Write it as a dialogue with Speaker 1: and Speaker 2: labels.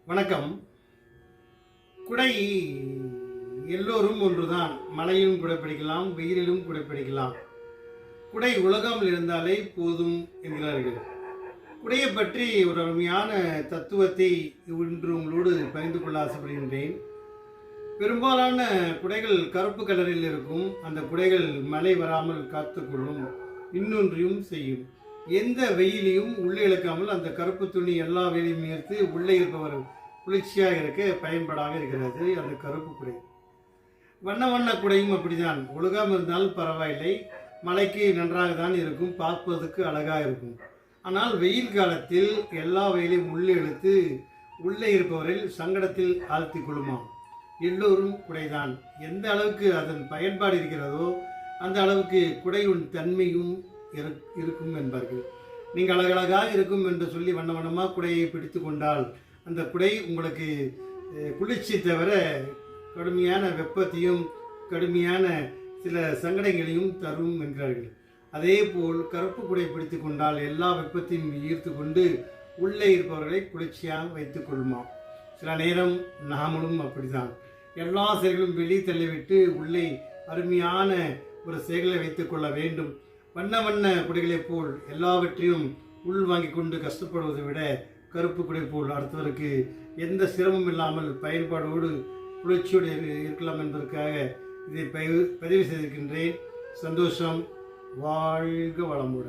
Speaker 1: வணக்கம். குடை எல்லோரும் ஒன்றுதான். மழையிலும் குடைப்பிடிக்கலாம், வெயிலிலும் குடைப்பிடிக்கலாம். குடை உலகாமல் இருந்தாலே போதும் என்கிறார்கள். குடையை பற்றி ஒரு அருமையான தத்துவத்தை இன்று உங்களோடு பகிர்ந்து கொள்ள ஆசைப்படுகின்றேன். பெரும்பாலான குடைகள் கருப்பு கலரில் இருக்கும். அந்த குடைகள் மழை வராமல் காத்துக்கொள்ளும், இன்னொன்றையும் செய்யும். எந்த வெயிலையும் உள்ளே இழுக்காமல் அந்த கருப்பு துணி எல்லா வெயிலையும் ஈர்த்து உள்ளே இருப்பவர் குளிர்ச்சியாக இருக்க பயன்படாக இருக்கிறது அந்த கருப்பு குடை. வண்ண வண்ண குடையும் அப்படிதான். ஒழுகாமல் இருந்தாலும் பரவாயில்லை, மழைக்கு நன்றாக தான் இருக்கும், பார்ப்பதற்கு அழகாக இருக்கும். ஆனால் வெயில் காலத்தில் எல்லா வெயிலையும் உள்ளே இழுத்து உள்ளே இருப்பவரில் சங்கடத்தில் ஆழ்த்தி கொள்ளுமாம். எல்லோரும் குடைதான். எந்த அளவுக்கு அதன் பயன்பாடு இருக்கிறதோ அந்த அளவுக்கு குடையின் தன்மையும் இருக்கும் என்பார்கள். நீங்கள் அழகழகாக இருக்கும் என்று சொல்லி வண்ண வண்ணமாக குடையை பிடித்து கொண்டால் அந்த குடை உங்களுக்கு குளிர்ச்சி தவிர கடுமையான வெப்பத்தையும் கடுமையான சில சங்கடங்களையும் தரும் என்கிறார்கள். அதே போல் கருப்பு குடை பிடித்து கொண்டால் எல்லா வெப்பத்தையும் ஈர்த்து கொண்டு உள்ளே இருப்பவர்களை குளிர்ச்சியாக வைத்துக் கொள்ளுமாம். சில நேரம் நாமளும் அப்படித்தான். எல்லா செயல்களும் வெளியே தள்ளிவிட்டு உள்ளே அருமையான ஒரு செயலை வைத்துக் கொள்ள வேண்டும். வண்ண வண்ண குடைகளைப் போல் எல்லாவற்றையும் உள் வாங்கி கொண்டு கஷ்டப்படுவதை விட கருப்பு குடை போல் அடுத்தவருக்கு எந்த சிரமம் இல்லாமல் பயன்பாடோடு குளிர்ச்சியோடு இருக்கலாம் என்பதற்காக இதை பதிவு செய்திருக்கின்றேன். சந்தோஷம். வாழ்க வளமுடன்.